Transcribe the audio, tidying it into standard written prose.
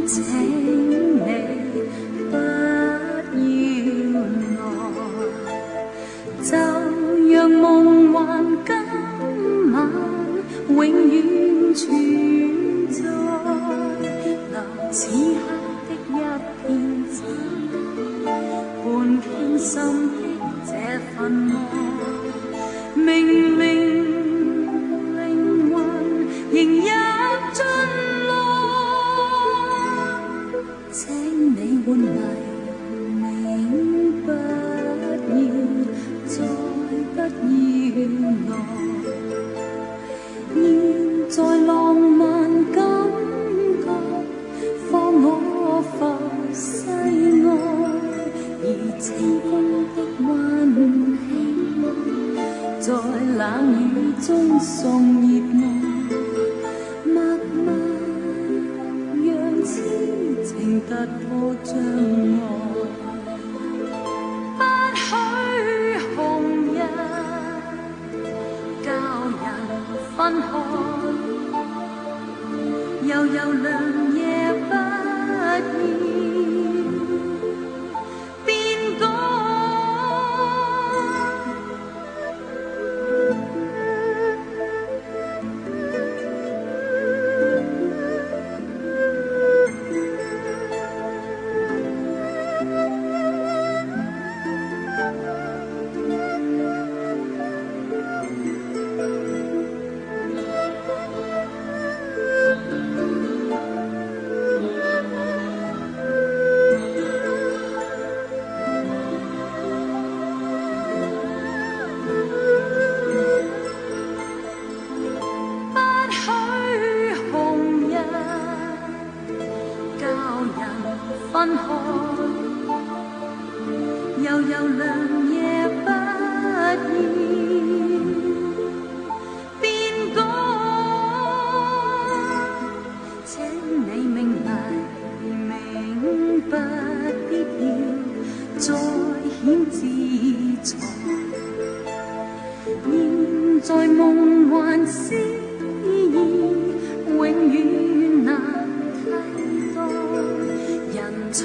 請你不要來，就讓夢幻今晚永遠存在，留此刻的一片真，伴傾心的這份愛，明明靈魂仍入進來，請你換黎明，不要再不要來，現在浪漫感覺放我浮世外，而清風的溫馨在冷雨中送熱愛，默默讓痴情突破障礙，不許紅日教人分開，悠悠良夜不要變改。分開，悠悠良夜不要變改，請你明不必要再顯自裁，現在夢幻詩意永遠難替代，人闖